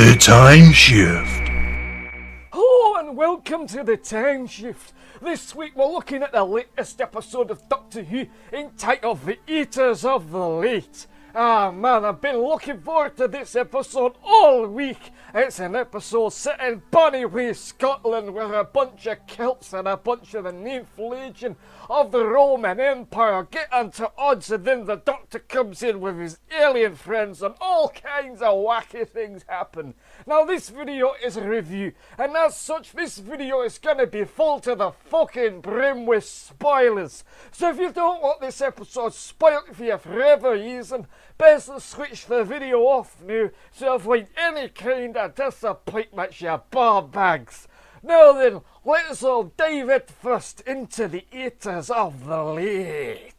The Timeshift. Hello and welcome to the Timeshift. This week we're looking at the latest episode of Doctor Who entitled The Eaters of the Late. Ah man, I've been looking forward to this episode all week. It's an episode set in Bonnyway, Scotland, with a bunch of Celts and a bunch of the Ninth Legion of the Roman Empire get into odds, and then the Doctor comes in with his alien friends and all kinds of wacky things happen. Now this video is a review, and as such this video is going to be full to the fucking brim with spoilers. So if you don't want this episode spoiled for you for whatever reason, best to switch the video off now to avoid any kind of disappointment, you ball bags. Now then, let's all dive it first into the Eaters of the Late.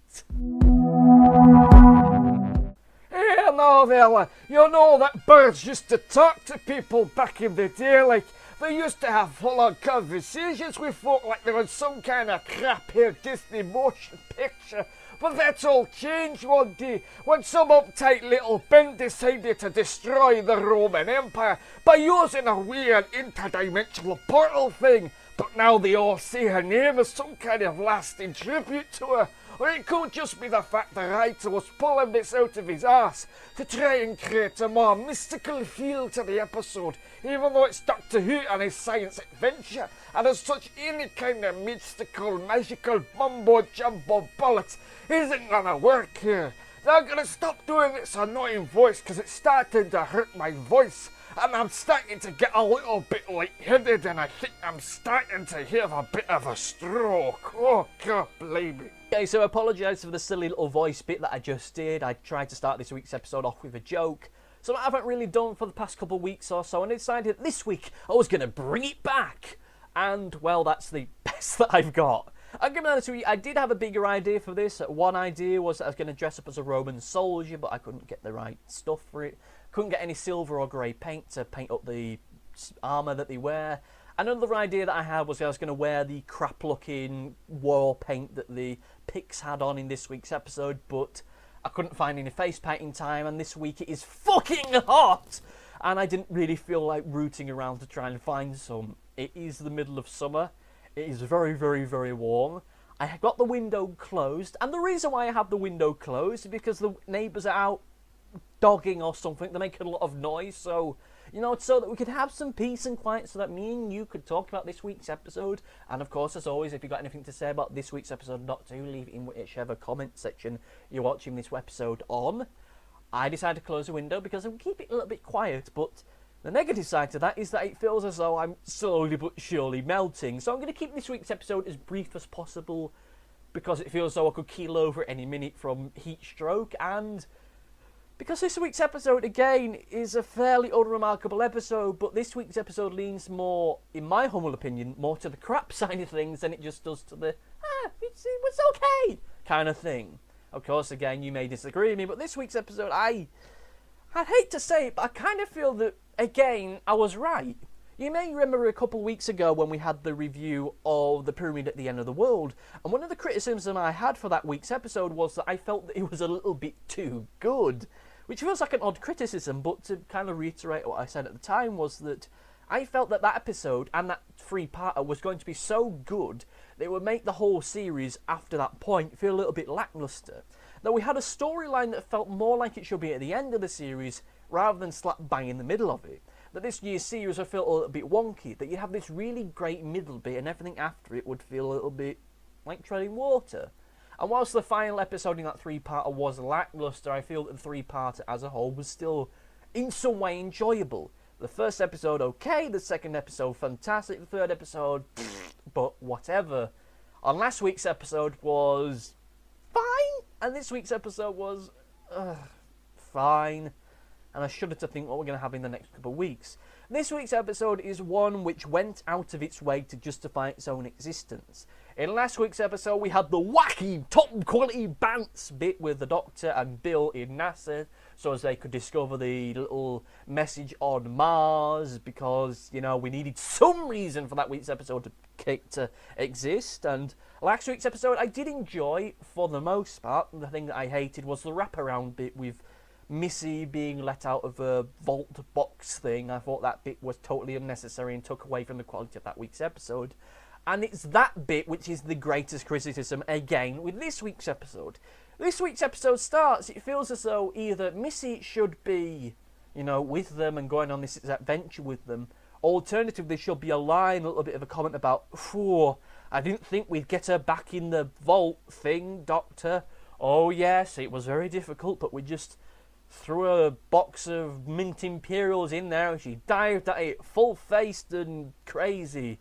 Hey now there, you know that birds used to talk to people back in the day, like they used to have full-on conversations with folk like they were some kind of crap-haired Disney motion picture. But that's all changed one day when some uptight little bin decided to destroy the Roman Empire by using a weird interdimensional portal thing. But now they all say her name as some kind of lasting tribute to her. Or it could just be the fact the writer was pulling this out of his ass to try and create a more mystical feel to the episode, even though it's Doctor Who and his science adventure, and as such any kind of mystical, magical mumbo-jumbo bollocks isn't gonna work here. Now I'm gonna stop doing this annoying voice because it's starting to hurt my voice, and I'm starting to get a little bit lightheaded, and I think I'm starting to have a bit of a stroke. Oh God, believe me. Okay, so I apologise for the silly little voice bit that I just did. I tried to start this week's episode off with a joke, so I haven't really done for the past couple of weeks or so, and I decided this week I was going to bring it back. And, well, that's the best that I've got. I'm going to be honest with you, I did have a bigger idea for this. One idea was that I was going to dress up as a Roman soldier, but I couldn't get the right stuff for it. Couldn't get any silver or grey paint to paint up the armour that they wear. Another idea that I had was I was going to wear the crap-looking war paint that the pics had on in this week's episode, but I couldn't find any face paint in time, and this week it is fucking hot! And I didn't really feel like rooting around to try and find some. It is the middle of summer. It is very, very, very warm. I have got the window closed, and the reason why I have the window closed is because the neighbours are out dogging or something. They're making a lot of noise, so, you know, so that we could have some peace and quiet so that me and you could talk about this week's episode. And of course, as always, if you've got anything to say about this week's episode of Doctor Who, leave it in whichever comment section you're watching this episode on. I decided to close the window because I would keep it a little bit quiet, but the negative side to that is that it feels as though I'm slowly but surely melting. So I'm going to keep this week's episode as brief as possible because it feels as though I could keel over at any minute from heat stroke, and because this week's episode, again, is a fairly unremarkable episode, but this week's episode leans more, in my humble opinion, more to the crap side of things than it just does to the, it's okay kind of thing. Of course, again, you may disagree with me, but this week's episode, I hate to say it, but I kind of feel that, again, I was right. You may remember a couple of weeks ago when we had the review of The Pyramid at the End of the World, and one of the criticisms I had for that week's episode was that I felt that it was a little bit too good. Which feels like an odd criticism, but to kind of reiterate what I said at the time was that I felt that that episode and that three-parter was going to be so good that it would make the whole series after that point feel a little bit lacklustre. That we had a storyline that felt more like it should be at the end of the series rather than slap bang in the middle of it. That this year's series would feel a little bit wonky, that you'd have this really great middle bit and everything after it would feel a little bit like treading water. And whilst the final episode in that three-parter was lacklustre, I feel that the three-parter as a whole was still in some way enjoyable. The first episode okay, the second episode fantastic, the third episode but whatever. And last week's episode was fine, and this week's episode was fine. And I shudder to think what we're going to have in the next couple of weeks. This week's episode is one which went out of its way to justify its own existence. In last week's episode, we had the wacky, top-quality bants bit with the Doctor and Bill in NASA, so as they could discover the little message on Mars, because, you know, we needed some reason for that week's episode to exist. And last week's episode, I did enjoy, for the most part. The thing that I hated was the wraparound bit with Missy being let out of a vault box thing. I thought that bit was totally unnecessary and took away from the quality of that week's episode. And it's that bit which is the greatest criticism, again, with this week's episode. This week's episode starts, it feels as though either Missy should be, with them and going on this adventure with them. Alternatively, there should be a line, a little bit of a comment about, "Phew, I didn't think we'd get her back in the vault thing, Doctor. Oh yes, it was very difficult, but we just threw a box of mint Imperials in there and she dived at it full-faced and crazy.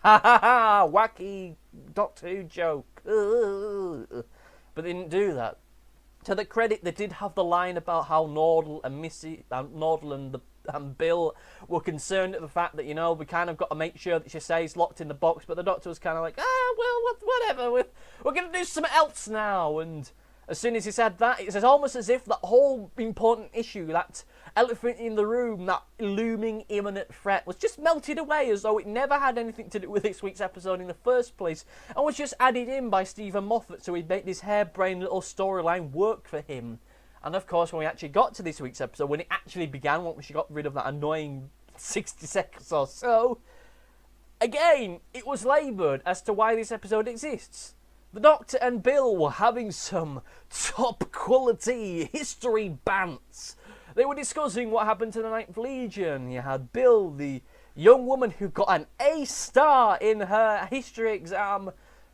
Ha ha ha, wacky Doctor Who joke." But they didn't do that. To the credit, they did have the line about how Nordal and Bill were concerned at the fact that, we kind of got to make sure that she stays locked in the box, but the Doctor was kind of like, whatever, we're going to do something else now. And as soon as he said that, it's almost as if that whole important issue, that elephant in the room, that looming imminent threat, was just melted away as though it never had anything to do with this week's episode in the first place, and was just added in by Stephen Moffat so he'd make this harebrained little storyline work for him. And of course, when we actually got to this week's episode, when it actually began, once she got rid of that annoying 60 seconds or so, again, it was laboured as to why this episode exists. The Doctor and Bill were having some top-quality history bants. They were discussing what happened to the Ninth Legion. You had Bill, the young woman who got an A star in her history exam,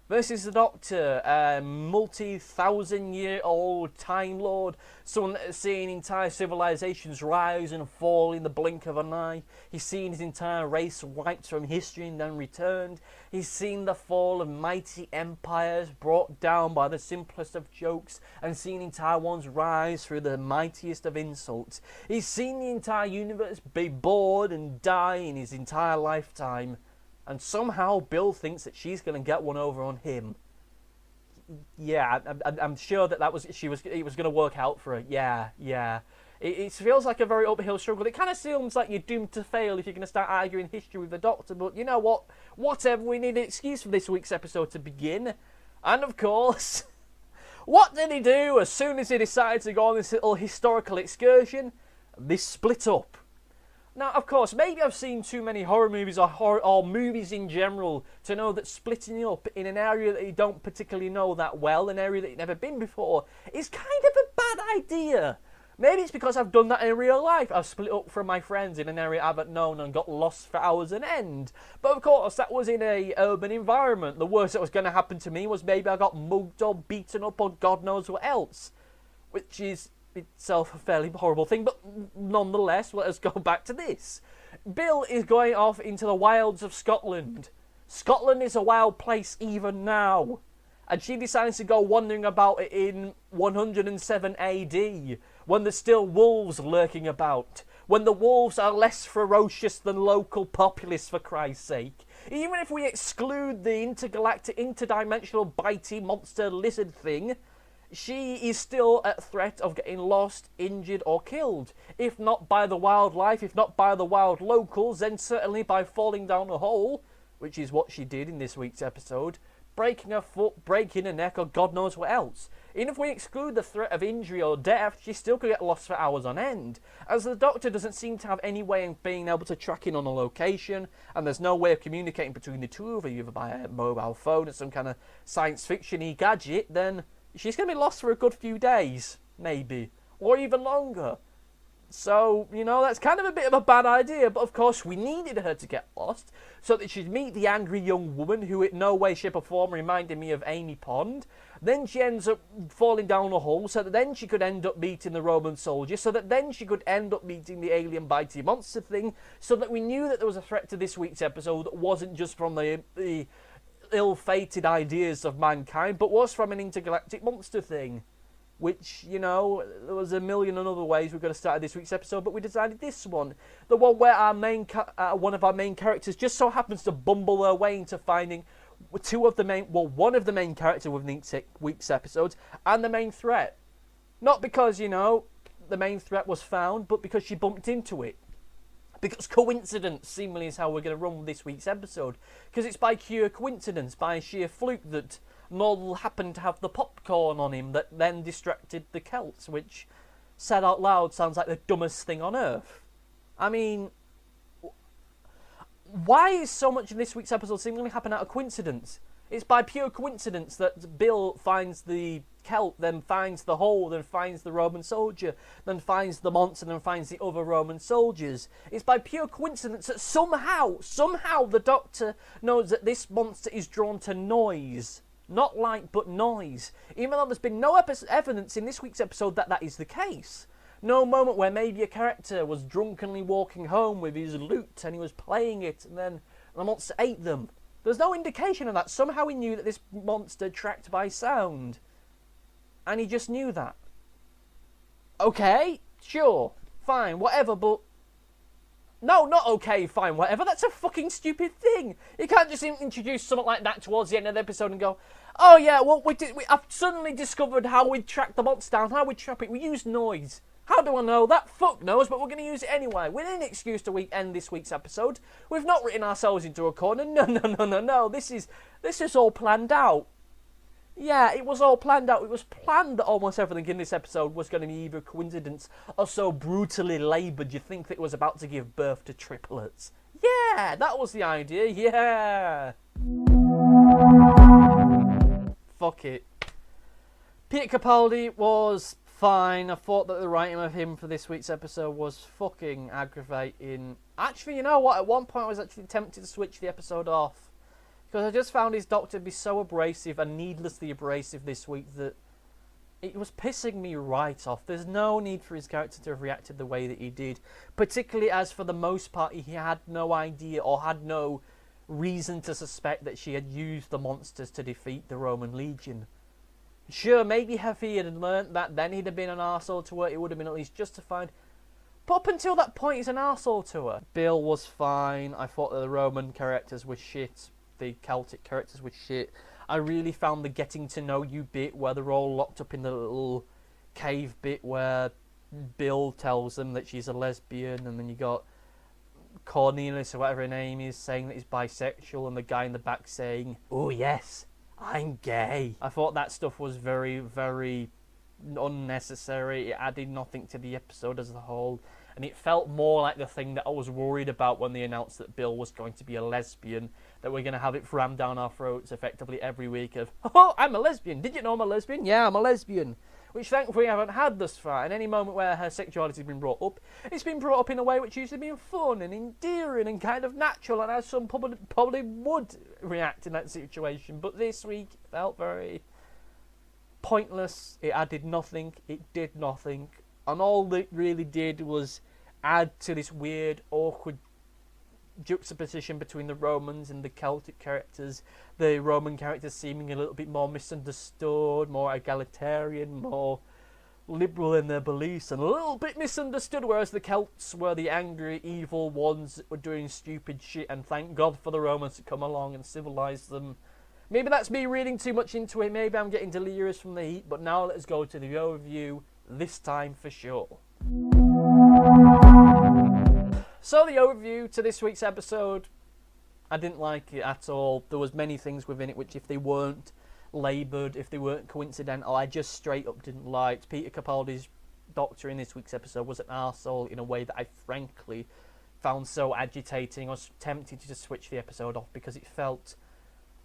versus the Doctor, a multi-thousand-year-old Time Lord, someone that has seen entire civilizations rise and fall in the blink of an eye. He's seen his entire race wiped from history and then returned. He's seen the fall of mighty empires brought down by the simplest of jokes, and seen entire ones rise through the mightiest of insults. He's seen the entire universe be bored and die in his entire lifetime. And somehow Bill thinks that she's going to get one over on him. Yeah, I'm sure it was going to work out for her. Yeah. It feels like a very uphill struggle. It kind of seems like you're doomed to fail if you're going to start arguing history with the Doctor. But you know what? Whatever, we need an excuse for this week's episode to begin. And of course, what did he do as soon as he decided to go on this little historical excursion? They split up. Now, of course, maybe I've seen too many horror movies or movies in general to know that splitting up in an area that you don't particularly know that well, an area that you've never been before, is kind of a bad idea. Maybe it's because I've done that in real life. I've split up from my friends in an area I haven't known and got lost for hours on end. But of course, that was in a urban environment. The worst that was going to happen to me was maybe I got mugged or beaten up or God knows what else. Which is itself a fairly horrible thing, but nonetheless, let us go back to this. Bill is going off into the wilds of Scotland. Scotland is a wild place even now. And she decides to go wandering about it in 107 AD, when there's still wolves lurking about, when the wolves are less ferocious than local populace, for Christ's sake. Even if we exclude the intergalactic, interdimensional, bitey monster lizard thing, she is still at threat of getting lost, injured or killed. If not by the wildlife, if not by the wild locals, then certainly by falling down a hole, which is what she did in this week's episode, breaking her foot, breaking her neck or God knows what else. Even if we exclude the threat of injury or death, she still could get lost for hours on end, as the Doctor doesn't seem to have any way of being able to track in on a location, and there's no way of communicating between the two of you, either by a mobile phone or some kind of science fiction-y gadget. Then she's going to be lost for a good few days, maybe, or even longer. So, that's kind of a bit of a bad idea, but of course we needed her to get lost, so that she'd meet the angry young woman who in no way, shape or form reminded me of Amy Pond. Then she ends up falling down a hole, so that then she could end up meeting the Roman soldier, so that then she could end up meeting the alien bitey monster thing, so that we knew that there was a threat to this week's episode that wasn't just from the ill-fated ideas of mankind, but was from an intergalactic monster thing. Which, there was a million and other ways we could have started this week's episode, but we decided this one. The one where one of our main characters just so happens to bumble their way into finding one of the main characters within this week's episodes, and the main threat. Not because, the main threat was found, but because she bumped into it. Because coincidence, seemingly, is how we're going to run this week's episode. Because it's by pure coincidence, by sheer fluke, that Nordal happened to have the popcorn on him that then distracted the Celts, which said out loud sounds like the dumbest thing on earth. I mean, why is so much in this week's episode seemingly happen out of coincidence? It's by pure coincidence that Bill finds the Celt, then finds the hole, then finds the Roman soldier, then finds the monster, then finds the other Roman soldiers. It's by pure coincidence that somehow the Doctor knows that this monster is drawn to noise. Not light, but noise. Even though there's been no evidence in this week's episode that that is the case. No moment where maybe a character was drunkenly walking home with his lute and he was playing it and then the monster ate them. There's no indication of that. Somehow he knew that this monster tracked by sound. And he just knew that. Okay, sure, fine, whatever, but... No, not okay, fine, whatever. That's a fucking stupid thing. You can't just introduce something like that towards the end of the episode and go, oh yeah, well, I've suddenly discovered how we track the monster down, how we trap it. We use noise. How do I know that? Fuck knows, but we're going to use it anyway. We need an excuse to end this week's episode. We've not written ourselves into a corner. No. This is all planned out. Yeah, it was all planned out. It was planned that almost everything in this episode was going to be either coincidence or so brutally laboured you think that it was about to give birth to triplets. Yeah, that was the idea. Yeah. Fuck it. Peter Capaldi was fine. I thought that the writing of him for this week's episode was fucking aggravating. Actually, you know what? At one point I was actually tempted to switch the episode off. Because I just found his Doctor to be so abrasive and needlessly abrasive this week that it was pissing me right off. There's no need for his character to have reacted the way that he did. Particularly as for the most part he had no idea or had no reason to suspect that she had used the monsters to defeat the Roman Legion. Sure, maybe if he had learnt that then he'd have been an arsehole to her, it would have been at least justified. But up until that point he's an arsehole to her. Bill was fine. I thought that the Roman characters were shit. The Celtic characters were shit. I really found the getting to know you bit where they're all locked up in the little cave bit where Bill tells them that she's a lesbian, and then you got Cornelius or whatever her name is saying that he's bisexual, and the guy in the back saying, oh yes, I'm gay. I thought that stuff was very, very unnecessary. It added nothing to the episode as a whole. And it felt more like the thing that I was worried about when they announced that Bill was going to be a lesbian, that we're going to have it rammed down our throats effectively every week of, oh, I'm a lesbian. Did you know I'm a lesbian? Yeah, I'm a lesbian. Which thankfully I haven't had thus far. And any moment where her sexuality has been brought up, it's been brought up in a way which usually been fun and endearing and kind of natural, and as some probably would react in that situation. But this week it felt very pointless. It added nothing. It did nothing. And all it really did was add to this weird, awkward juxtaposition between the Romans and the Celtic characters. The Roman characters seeming a little bit more misunderstood, more egalitarian, more liberal in their beliefs, and a little bit misunderstood, whereas the Celts were the angry, evil ones that were doing stupid shit, and thank God for the Romans to come along and civilise them. Maybe that's me reading too much into it, maybe I'm getting delirious from the heat, but now let's go to the overview. This time for sure. So the overview to this week's episode, I didn't like it at all. There was many things within it which, if they weren't laboured, if they weren't coincidental, I just straight up didn't like. Peter Capaldi's Doctor in this week's episode was an arsehole in a way that I frankly found so agitating. I was tempted to just switch the episode off because it felt,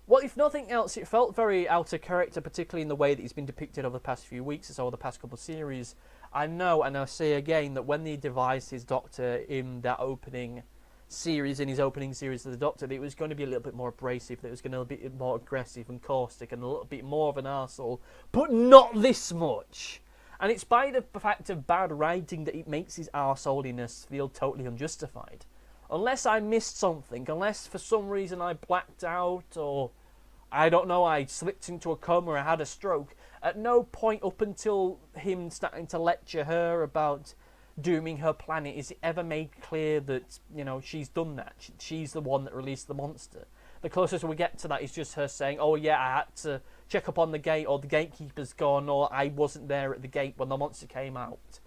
well, if nothing else, it felt very out of character, particularly in the way that he's been depicted over the past few weeks or so, the past couple of series. I know, and I'll say again, that when they devised his Doctor in that opening series, in his opening series of the Doctor, that it was going to be a little bit more abrasive, that it was going to be a bit more aggressive and caustic and a little bit more of an arsehole, but not this much. And it's by the fact of bad writing that it makes his arseholiness feel totally unjustified. Unless I missed something, unless for some reason I blacked out, or I don't know, I slipped into a coma or I had a stroke, at no point up until him starting to lecture her about dooming her planet is it ever made clear that, you know, she's done that. She's the one that released the monster. The closest we get to that is just her saying, oh yeah, I had to check up on the gate, or the gatekeeper's gone, or I wasn't there at the gate when the monster came out.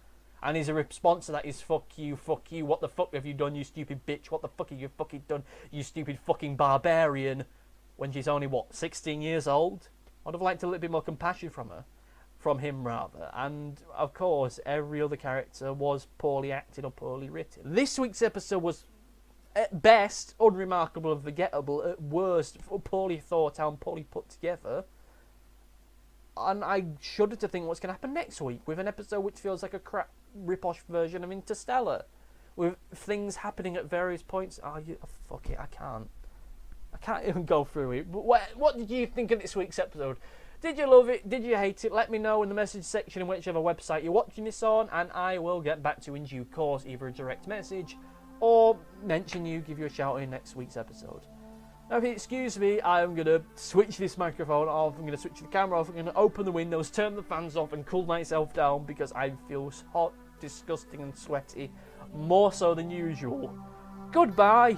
And his response to that is, fuck you, what the fuck have you done, you stupid bitch, what the fuck have you fucking done, you stupid fucking barbarian, when she's only, what, 16 years old? I'd have liked a little bit more compassion from her. from him rather, and of course every other character was poorly acted or poorly written. This week's episode was at best unremarkable and forgettable, at worst poorly thought out and poorly put together, and I shudder to think what's going to happen next week with an episode which feels like a crap rip-off version of Interstellar, with things happening at various points. Fuck it, I can't even go through it. But what did you think of this week's episode? Did you love it? Did you hate it? Let me know in the message section in whichever website you're watching this on, and I will get back to you in due course, either a direct message or mention you, give you a shout in next week's episode. Now, if you excuse me, I'm going to switch this microphone off, I'm going to switch the camera off, I'm going to open the windows, turn the fans off and cool myself down because I feel hot, disgusting and sweaty, more so than usual. Goodbye!